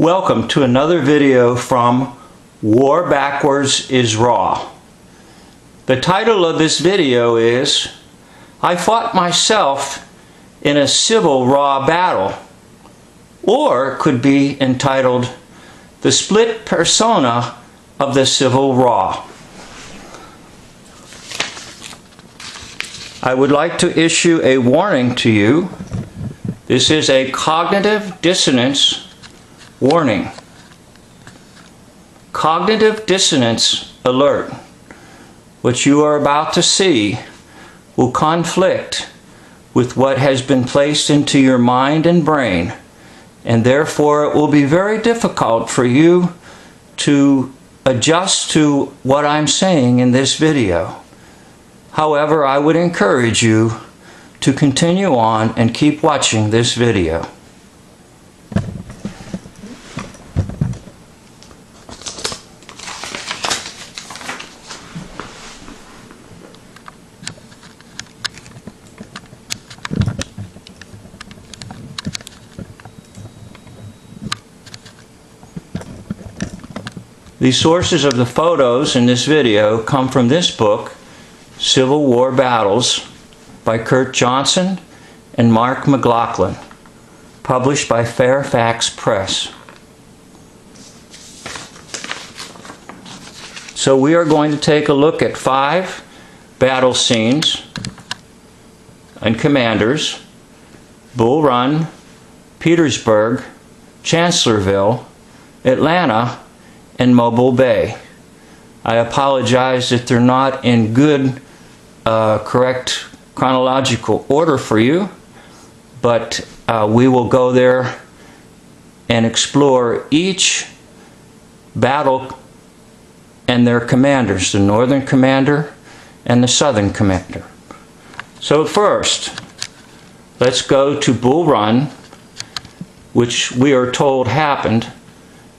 Welcome to another video from War Backwards is Raw. The title of this video is I Fought Myself in a Civil Raw Battle, or it could be entitled The Split Persona of the Civil Raw. I would like to issue a warning to you. This is a cognitive dissonance warning. Cognitive dissonance alert. What you are about to see will conflict with what has been placed into your mind and brain, and therefore it will be very difficult for you to adjust to what I'm saying in this video. However, I would encourage you to continue on and keep watching this video. The sources of the photos in this video come from this book, Civil War Battles, by Kurt Johnson and Mark McLaughlin, published by Fairfax Press. So we are going to take a look at 5 battle scenes and commanders: Bull Run, Petersburg, Chancellorsville, Atlanta, and Mobile Bay. I apologize that they're not in good, correct chronological order for you, but we will go there and explore each battle and their commanders, the Northern Commander and the Southern Commander. So first, let's go to Bull Run, which we are told happened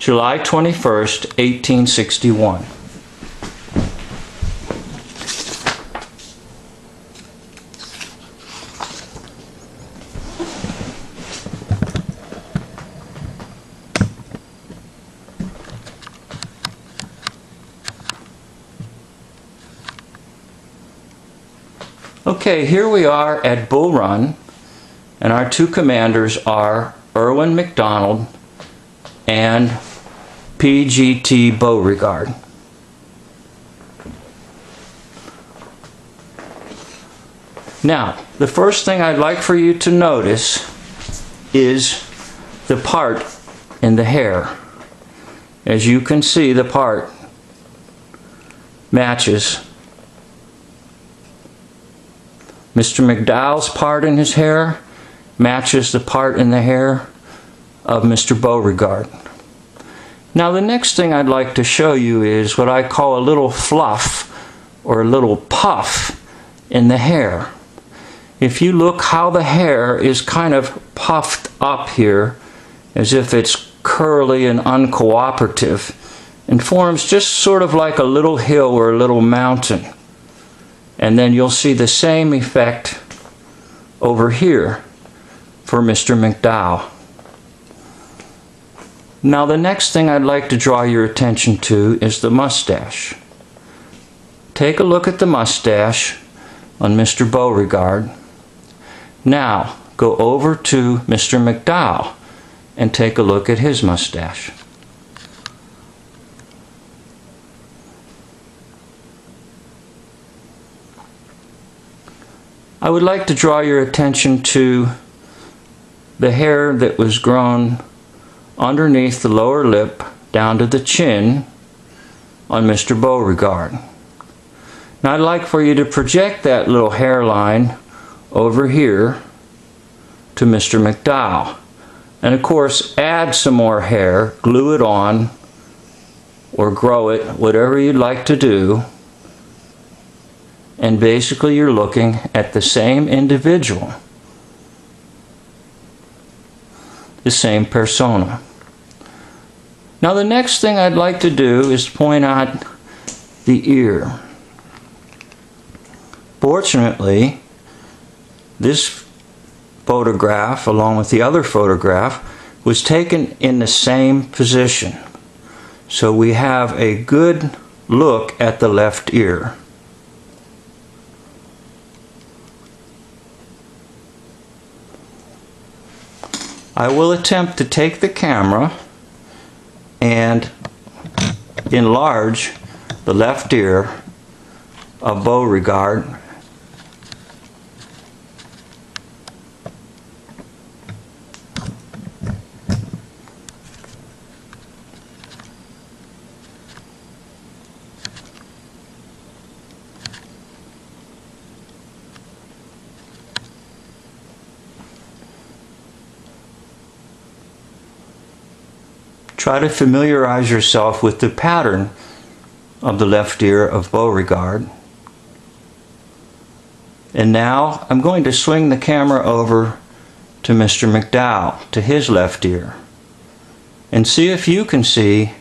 July 21st, 1861. Okay, here we are at Bull Run, and our 2 commanders are Irwin McDonald and P.G.T. Beauregard. Now, the first thing I'd like for you to notice is the part in the hair. As you can see, the part matches Mr. McDowell's part in his hair matches the part in the hair of Mr. Beauregard. Now the next thing I'd like to show you is what I call a little fluff or a little puff in the hair. If you look how the hair is kind of puffed up here as if it's curly and uncooperative and forms just sort of like a little hill or a little mountain. And then you'll see the same effect over here for Mr. McDowell. Now the next thing I'd like to draw your attention to is the mustache. Take a look at the mustache on Mr. Beauregard. Now go over to Mr. McDowell and take a look at his mustache. I would like to draw your attention to the hair that was grown underneath the lower lip down to the chin on Mr. Beauregard. Now I'd like for you to project that little hairline over here to Mr. McDowell. And of course add some more hair, glue it on, or grow it, whatever you'd like to do. And basically you're looking at the same individual, the same persona. Now the next thing I'd like to do is point out the ear. Fortunately, this photograph, along with the other photograph, was taken in the same position. So we have a good look at the left ear. I will attempt to take the camera and enlarge the left ear of Beauregard. Try to familiarize yourself with the pattern of the left ear of Beauregard. And now I'm going to swing the camera over to Mr. McDowell, to his left ear, and see if you can see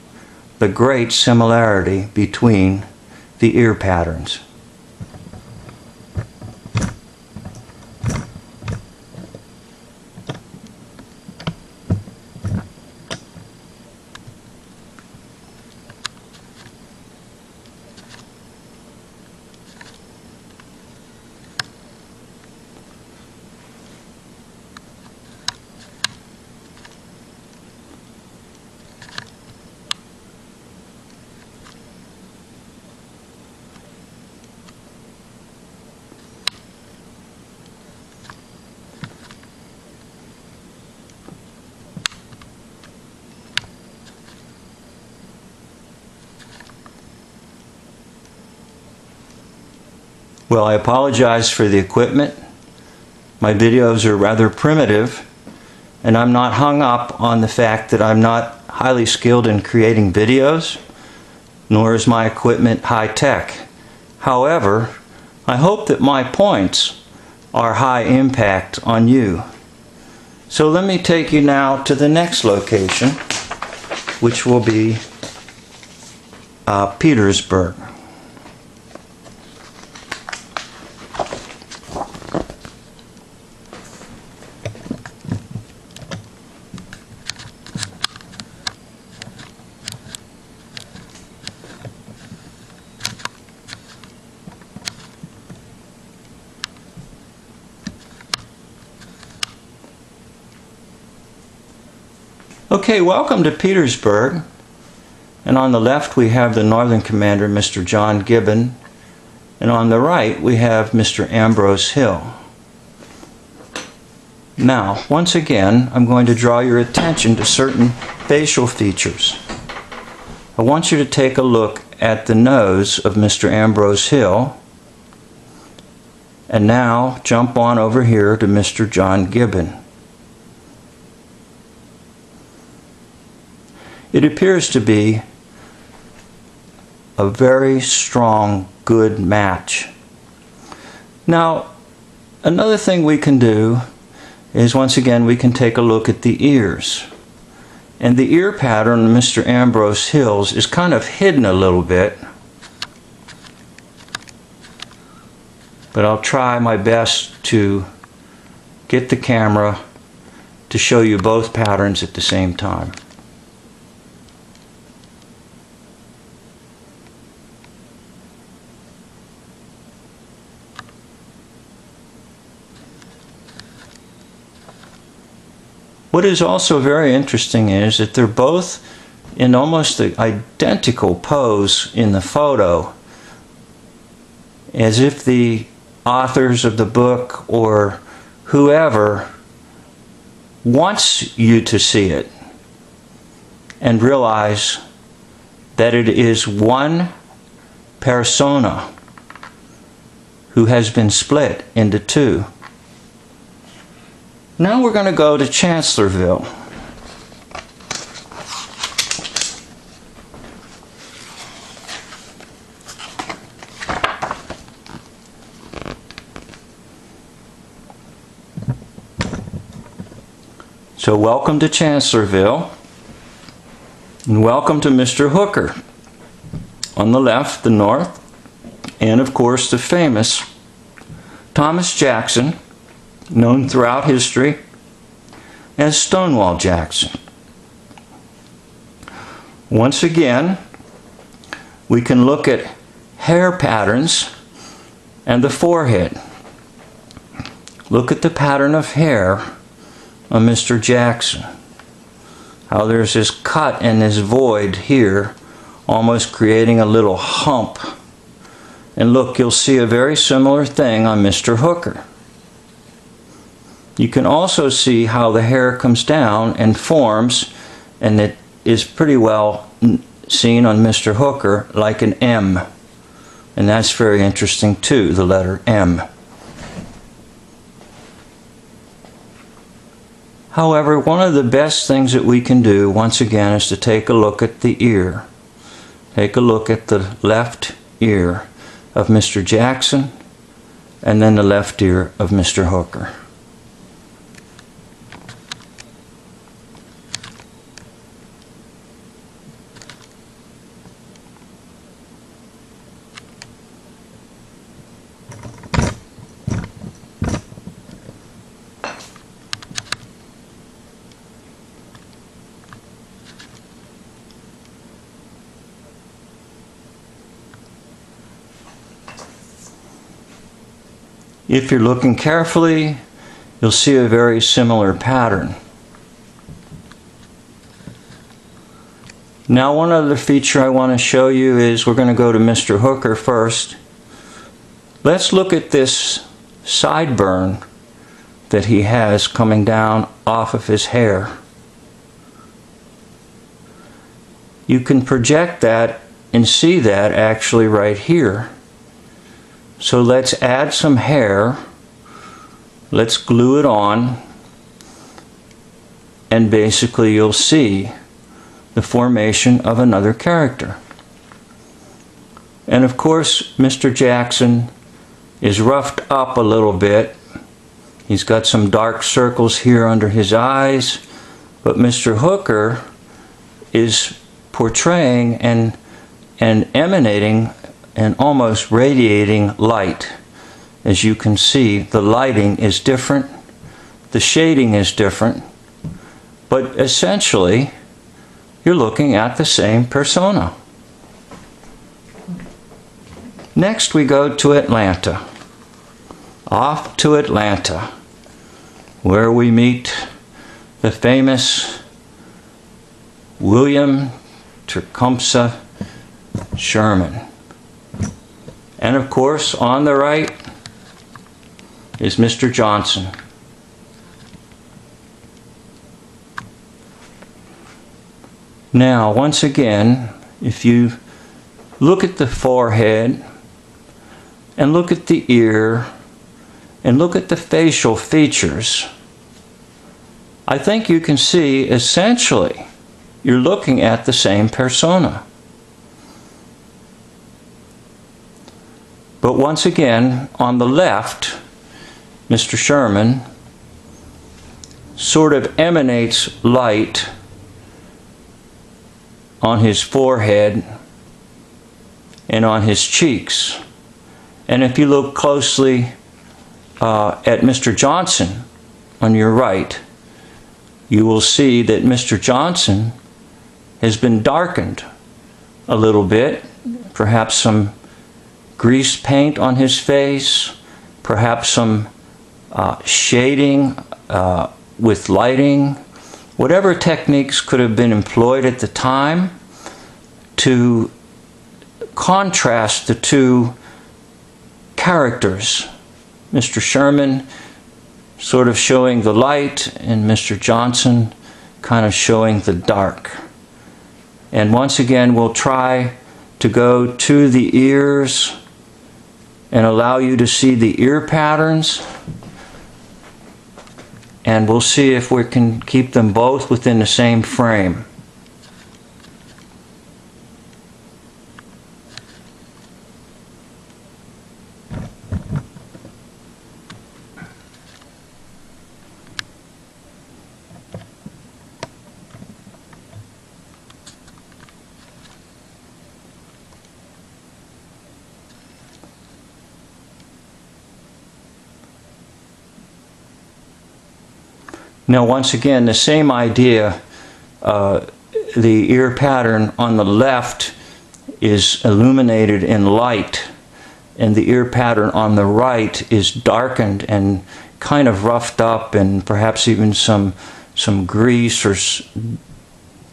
the great similarity between the ear patterns. Well, I apologize for the equipment. My videos are rather primitive, and I'm not hung up on the fact that I'm not highly skilled in creating videos, nor is my equipment high-tech. However, I hope that my points are high impact on you. So let me take you now to the next location, which will be Petersburg. Okay, welcome to Petersburg. And on the left we have the Northern Commander, Mr. John Gibbon. And on the right we have Mr. Ambrose Hill. Now, once again, I'm going to draw your attention to certain facial features. I want you to take a look at the nose of Mr. Ambrose Hill. And now jump on over here to Mr. John Gibbon. It appears to be a very strong, good match. Now, another thing we can do is, once again, we can take a look at the ears. And the ear pattern of Mr. Ambrose Hill's is kind of hidden a little bit. But I'll try my best to get the camera to show you both patterns at the same time. What is also very interesting is that they're both in almost the identical pose in the photo, as if the authors of the book or whoever wants you to see it and realize that it is one persona who has been split into two. Now we're going to go to Chancellorsville. So welcome to Chancellorsville, and welcome to Mr. Hooker. On the left, the North, and of course the famous Thomas Jackson, known throughout history as Stonewall Jackson. Once again, we can look at hair patterns and the forehead. Look at the pattern of hair on Mr. Jackson. How there's this cut and this void here, almost creating a little hump. And look, you'll see a very similar thing on Mr. Hooker. You can also see how the hair comes down and forms, and it is pretty well seen on Mr. Hooker like an M. And that's very interesting too, the letter M. However, one of the best things that we can do, once again, is to take a look at the ear. Take a look at the left ear of Mr. Jackson, and then the left ear of Mr. Hooker. If you're looking carefully, you'll see a very similar pattern. Now, one other feature I want to show you is we're going to go to Mr. Hooker first. Let's look at this sideburn that he has coming down off of his hair. You can project that and see that actually right here. So let's add some hair, let's glue it on, and basically you'll see the formation of another character. And of course, Mr. Jackson is roughed up a little bit. He's got some dark circles here under his eyes, but Mr. Hooker is portraying and emanating and almost radiating light. As you can see, the lighting is different, the shading is different, but essentially you're looking at the same persona. Next we go to Atlanta. Off to Atlanta, where we meet the famous William Tecumseh Sherman. And of course, on the right is Mr. Johnson. Now, once again, if you look at the forehead and look at the ear and look at the facial features, I think you can see essentially you're looking at the same persona. But once again, on the left, Mr. Sherman sort of emanates light on his forehead and on his cheeks. And if you look closely at Mr. Johnson on your right, you will see that Mr. Johnson has been darkened a little bit, perhaps some grease paint on his face, perhaps some shading with lighting, whatever techniques could have been employed at the time to contrast the two characters. Mr. Sherman sort of showing the light and Mr. Johnson kind of showing the dark. And once again, we'll try to go to the ears and allow you to see the ear patterns, and we'll see if we can keep them both within the same frame. Now once again, the same idea, the ear pattern on the left is illuminated in light, and the ear pattern on the right is darkened and kind of roughed up, and perhaps even some grease or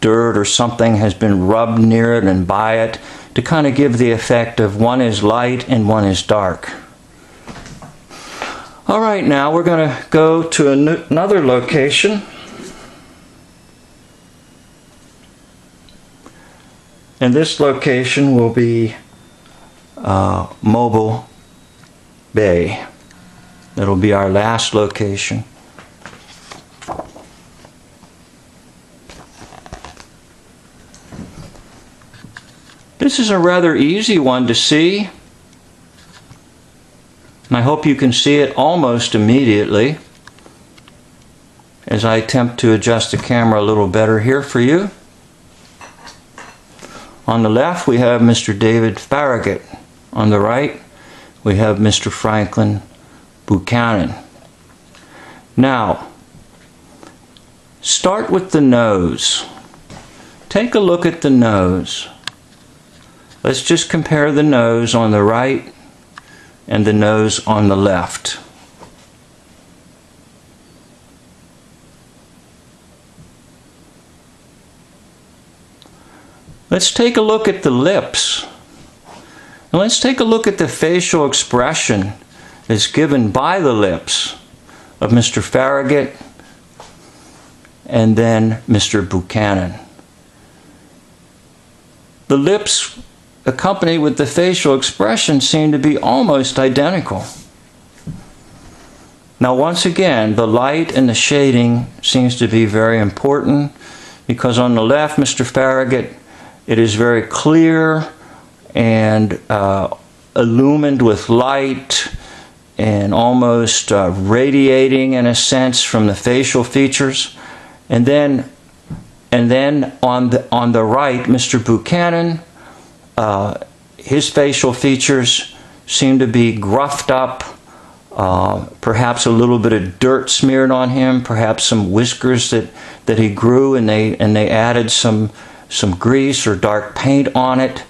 dirt or something has been rubbed near it and by it to kind of give the effect of one is light and one is dark. All right, now we're going to go to another location. And this location will be Mobile Bay. That'll be our last location. This is a rather easy one to see. And I hope you can see it almost immediately as I attempt to adjust the camera a little better here for you. On the left we have Mr. David Farragut. On the right we have Mr. Franklin Buchanan. Now, start with the nose. Take a look at the nose. Let's just compare the nose on the right and the nose on the left. Let's take a look at the lips. And let's take a look at the facial expression that's given by the lips of Mr. Farragut and then Mr. Buchanan. The lips accompanied with the facial expression seem to be almost identical. Now once again, the light and the shading seems to be very important, because on the left, Mr. Farragut, it is very clear and illumined with light and almost radiating in a sense from the facial features. And then on the right, Mr. Buchanan, his facial features seem to be gruffed up, perhaps a little bit of dirt smeared on him, perhaps some whiskers that he grew and they added some grease or dark paint on it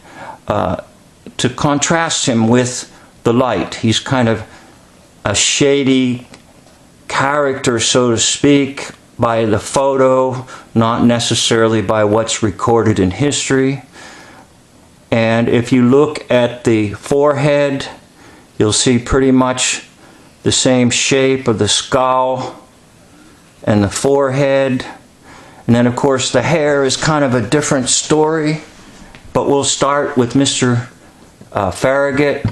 to contrast him with the light. He's kind of a shady character, so to speak, by the photo, not necessarily by what's recorded in history. And if you look at the forehead, you'll see pretty much the same shape of the skull and the forehead. And then of course the hair is kind of a different story, but we'll start with Mr. Farragut.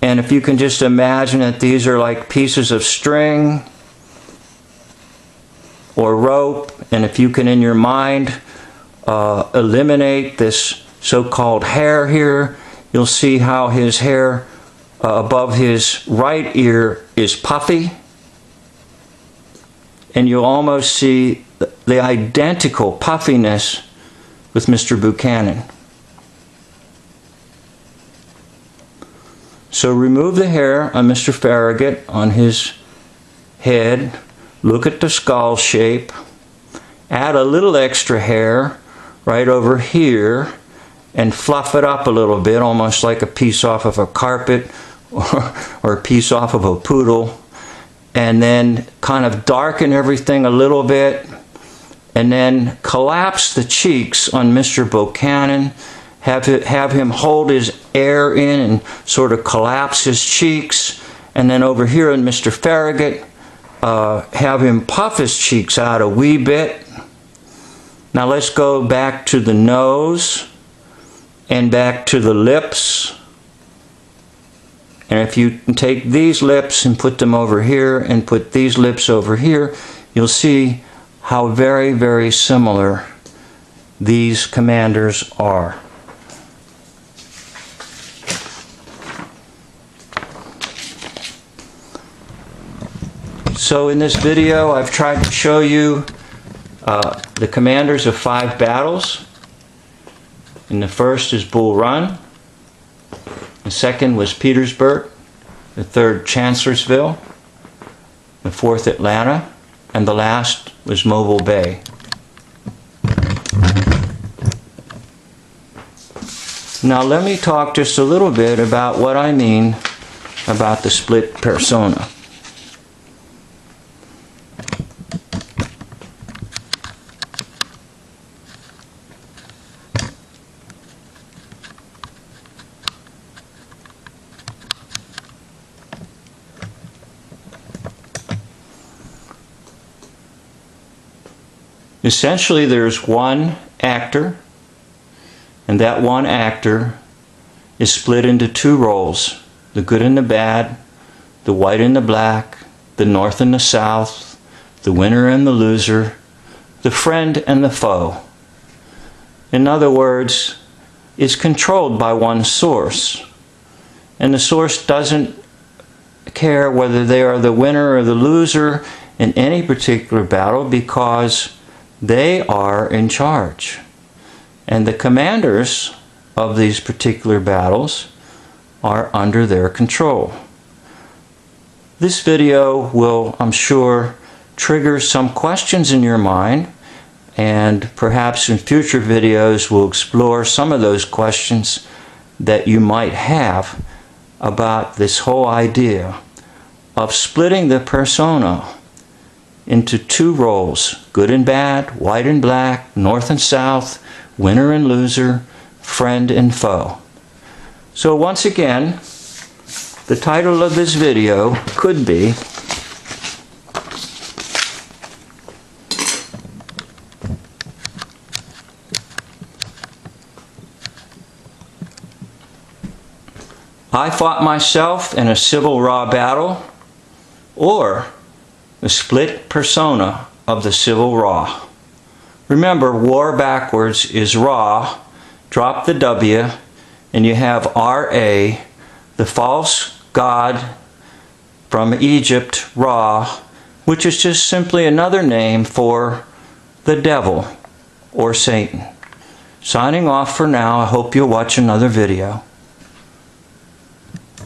And if you can just imagine that these are like pieces of string or rope, and if you can in your mind eliminate this so-called hair here, you'll see how his hair above his right ear is puffy, and you'll almost see the identical puffiness with Mr. Buchanan. So remove the hair on Mr. Farragut on his head, look at the skull shape, add a little extra hair right over here and fluff it up a little bit, almost like a piece off of a carpet or a piece off of a poodle, and then kind of darken everything a little bit, and then collapse the cheeks on Mr. Buchanan. Have him hold his air in and sort of collapse his cheeks, and then over here in Mr. Farragut, have him puff his cheeks out a wee bit. Now let's go back to the nose and back to the lips. And if you take these lips and put them over here and put these lips over here, you'll see how very, very similar these commanders are. So in this video, I've tried to show you the commanders of 5 battles. And the first is Bull Run. The second was Petersburg. The third, Chancellorsville. The fourth, Atlanta. and the last was Mobile Bay. Now let me talk just a little bit about what I mean about the split persona. Essentially, there's one actor, and that one actor is split into two roles: the good and the bad, the white and the black, the north and the south, the winner and the loser, the friend and the foe. In other words, it's controlled by one source, and the source doesn't care whether they are the winner or the loser in any particular battle, because they are in charge. And the commanders of these particular battles are under their control. This video will, I'm sure, trigger some questions in your mind, and perhaps in future videos we'll explore some of those questions that you might have about this whole idea of splitting the persona into two roles: good and bad, white and black, north and south, winner and loser, friend and foe. So once again, the title of this video could be I Fought Myself in a Civil Raw Battle, or The Split Persona of the Civil Raw. Remember, war backwards is Ra, drop the W, and you have Ra, the false god from Egypt, Ra, which is just simply another name for the devil or Satan. Signing off for now. I hope you'll watch another video.